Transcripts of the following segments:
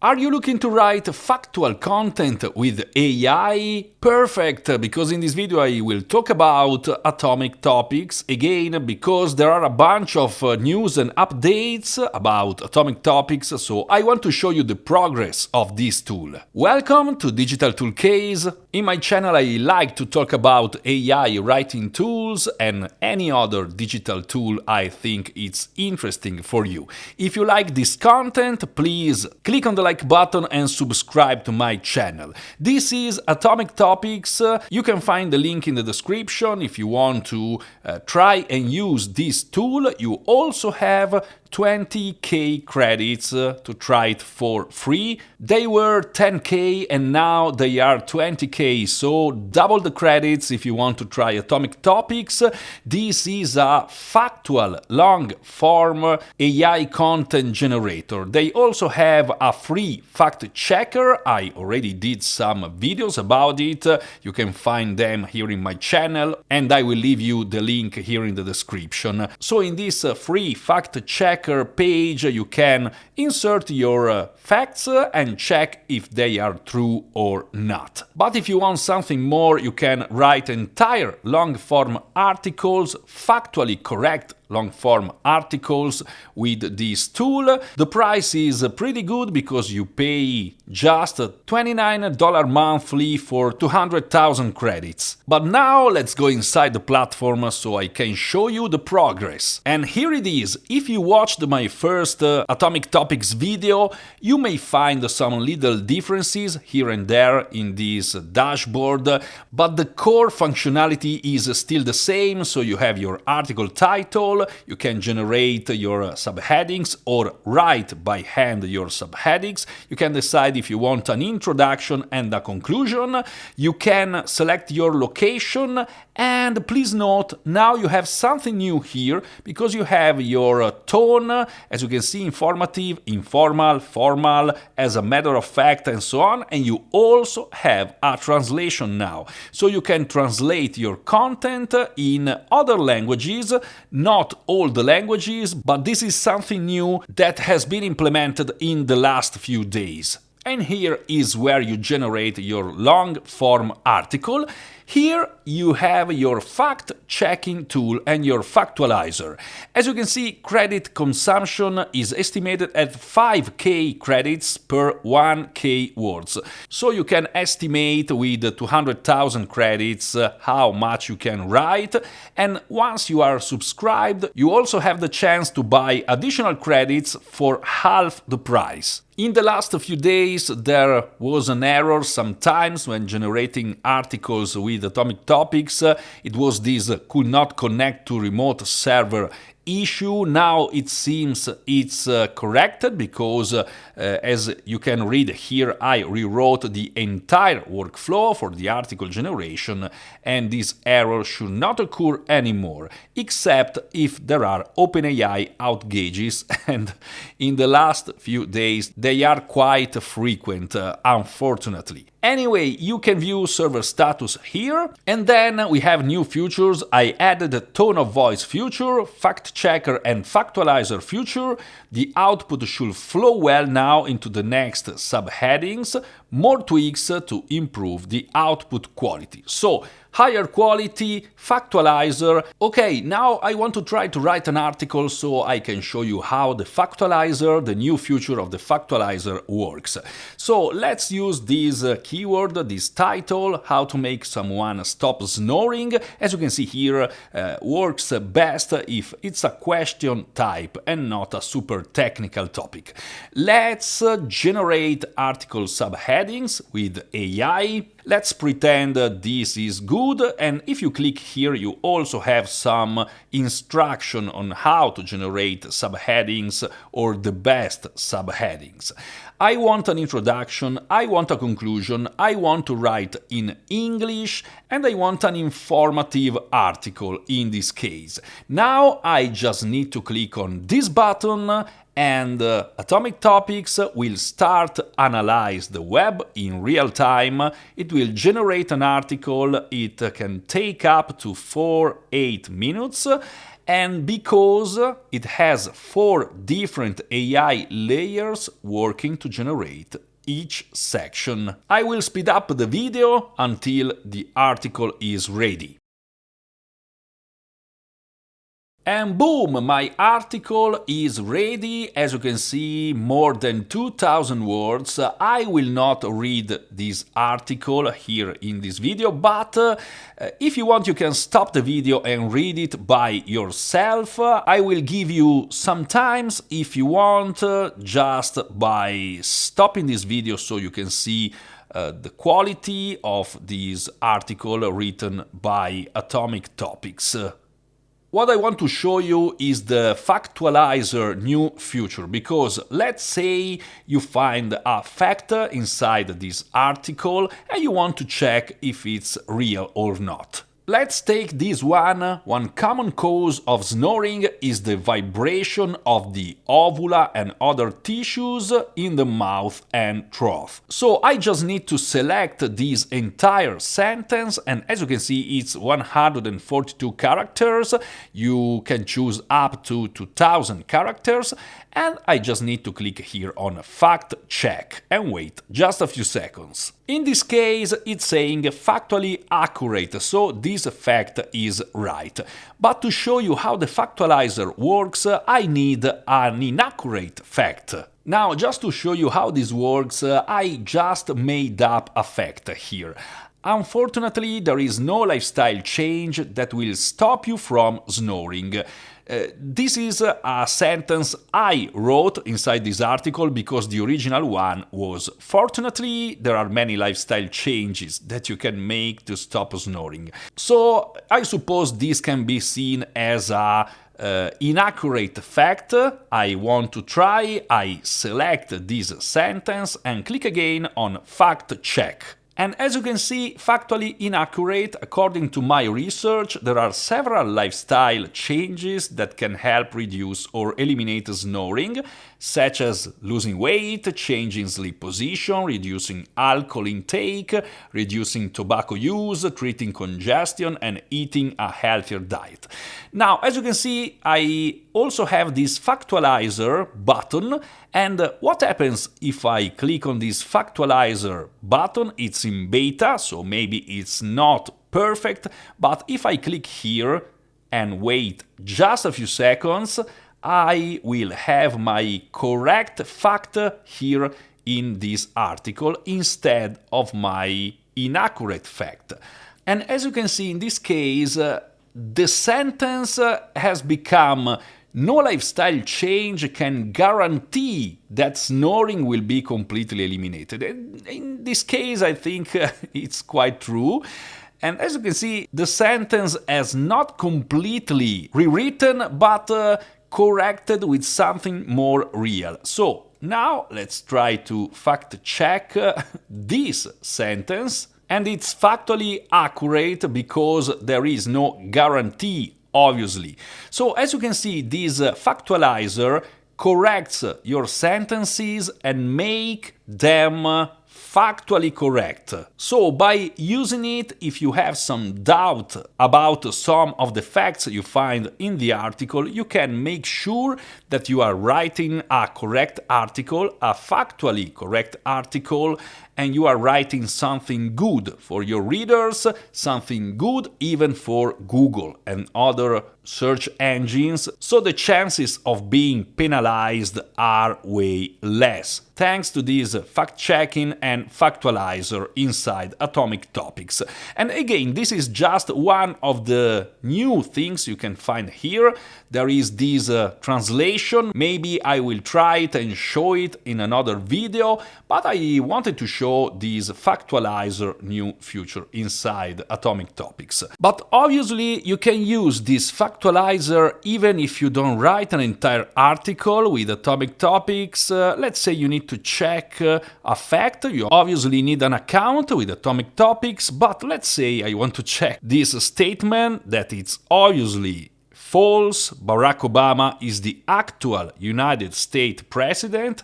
Are you looking to write factual content with AI? Perfect, because in this video I will talk about atomic topics, again because there are a bunch of news and updates about atomic topics, so I want to show you the progress of this tool. Welcome to Digital Tool Case. In my channel I like to talk about AI writing tools and any other digital tool I think it's interesting for you. If you like this content, please click on the like button and subscribe to my channel. This is Atomic Topics. You can find the link in the description if you want to try and use this tool. You also have 20k credits to try it for free. They were 10k and now they are 20k, so double the credits if you want to try Atomic Topics. This is a factual long-form AI content generator. They also have a free fact checker. I already did some videos about it. You can find them here in my channel and I will leave you the link here in the description. So in this free fact checker page you can insert your facts and check if they are true or not. But if you want something more, you can write entire long-form articles, factually correct long-form articles with this tool. The price is pretty good because you pay just $29 monthly for 200,000 credits. But now let's go inside the platform so I can show you the progress. And here it is. If you watched my first Atomic Topics video, you may find some little differences here and there in this dashboard, but the core functionality is still the same. So you have your article title, you can generate your subheadings or write by hand your subheadings. You can decide if you want an introduction and a conclusion. You can select your location, and please note, now you have something new here because you have your tone, as you can see, informative, informal, formal, as a matter of fact, and so on. And you also have a translation now. So you can translate your content in other languages, not all the languages, but this is something new that has been implemented in the last few days. And here is where you generate your long-form article. Here you have your fact-checking tool and your Factualizer. As you can see, credit consumption is estimated at 5k credits per 1k words. So you can estimate with 200,000 credits how much you can write. And once you are subscribed, you also have the chance to buy additional credits for half the price. In the last few days, there was an error sometimes when generating articles with Atomic Topics. It was this could not connect to remote server issue. Now it seems it's corrected because as you can read here, I rewrote the entire workflow for the article generation, and this error should not occur anymore, except if there are OpenAI outages, and in the last few days they are quite frequent, unfortunately. Anyway, you can view server status here, and then we have new features. I added the tone of voice feature, fact checker and Factualizer feature. The output should flow well now into the next subheadings. More tweaks to improve the output quality. So, higher quality, Factualizer. Okay, now I want to try to write an article so I can show you how the Factualizer, the new feature of the Factualizer, works. So let's use this keyword, this title, how to make someone stop snoring. As you can see here, works best if it's a question type and not a super technical topic. Let's generate article subheadings with AI. Let's pretend this is good, and if you click here you also have some instruction on how to generate subheadings or the best subheadings. I want an introduction, I want a conclusion, I want to write in English, and I want an informative article in this case. Now I just need to click on this button and Atomic Topics will start analyze the web in real time. It will generate an article. It can take up to 4-8 minutes. and because it has 4 different AI layers working to generate each section. I will speed up the video until the article is ready. And boom, my article is ready. As you can see, more than 2000 words. I will not read this article here in this video, but if you want, you can stop the video and read it by yourself. I will give you some times if you want, just by stopping this video so you can see the quality of this article written by Atomic Topics. What I want to show you is the Factualizer new feature, because let's say you find a fact inside this article and you want to check if it's real or not. Let's take this one. One common cause of snoring is the vibration of the ovula and other tissues in the mouth and throat. So I just need to select this entire sentence, and as you can see, it's 142 characters. You can choose up to 2000 characters, and I just need to click here on Fact Check and wait just a few seconds. In this case, it's saying factually accurate, so this fact is right. But to show you how the Factualizer works, I need an inaccurate fact. Now, just to show you how this works, I just made up a fact here. Unfortunately, there is no lifestyle change that will stop you from snoring. This is a sentence I wrote inside this article because the original one was "Fortunately, there are many lifestyle changes that you can make to stop snoring." So I suppose this can be seen as a inaccurate fact. I want to try, I select this sentence and click again on Fact Check. And as you can see, factually inaccurate. According to my research, there are several lifestyle changes that can help reduce or eliminate snoring, such as losing weight, changing sleep position, reducing alcohol intake, reducing tobacco use, treating congestion, and eating a healthier diet. Now, as you can see, I also have this Factualizer button, and what happens if I click on this Factualizer button? It's in beta, so maybe it's not perfect, but if I click here and wait just a few seconds, I will have my correct fact here in this article instead of my inaccurate fact. And as you can see in this case, the sentence has become "No lifestyle change can guarantee that snoring will be completely eliminated." And in this case, I think it's quite true. And as you can see, the sentence has not completely rewritten, but corrected with something more real. So now let's try to fact check this sentence. And it's factually accurate because there is no guarantee, obviously. So as you can see, this Factualizer corrects your sentences and make them factually correct. So by using it, if you have some doubt about some of the facts you find in the article, you can make sure that you are writing a correct article, a factually correct article, and you are writing something good for your readers, something good even for Google and other search engines, so the chances of being penalized are way less, thanks to this fact-checking and Factualizer inside Atomic Topics. And again, this is just one of the new things you can find here. There is this translation. Maybe I will try it and show it in another video, but I wanted to show this Factualizer new feature inside Atomic Topics. But obviously you can use this Factualizer even if you don't write an entire article with Atomic Topics. Let's say you need to check a fact. You obviously need an account with Atomic Topics, but let's say I want to check this statement that it's obviously false. Barack Obama is the actual United States president.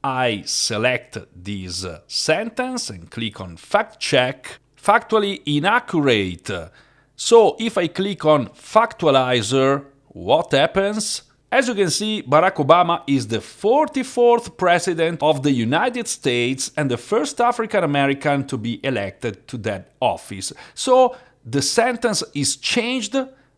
I select this sentence and click on Fact Check. Factually inaccurate. So if I click on Factualizer, what happens? As you can see, Barack Obama is the 44th president of the United States and the first African American to be elected to that office. So the sentence is changed,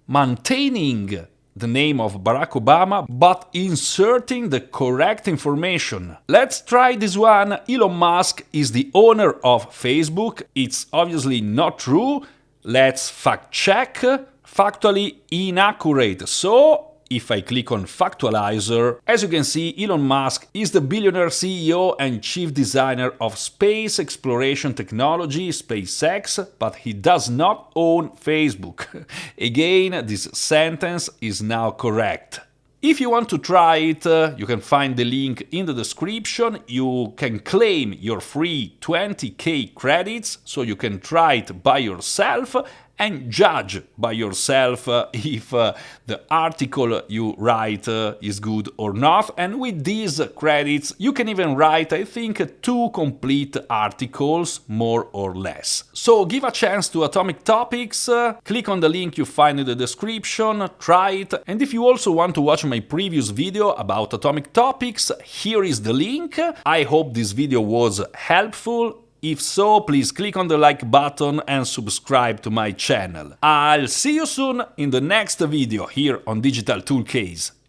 maintaining the name of Barack Obama, but inserting the correct information. Let's try this one. Elon Musk is the owner of Facebook. It's obviously not true. Let's fact check. Factually inaccurate. So, if I click on Factualizer, as you can see, Elon Musk is the billionaire CEO and chief designer of space exploration technology, SpaceX, but he does not own Facebook. Again, this sentence is now correct. If you want to try it, you can find the link in the description. You can claim your free 20k credits, so you can try it by yourself and judge by yourself if the article you write is good or not. And with these credits, you can even write, I think, 2 complete articles, more or less. So give a chance to Atomic Topics, click on the link you find in the description, try it. And if you also want to watch my previous video about Atomic Topics, here is the link. I hope this video was helpful. If so, please click on the like button and subscribe to my channel. I'll see you soon in the next video here on Digital Toolcase.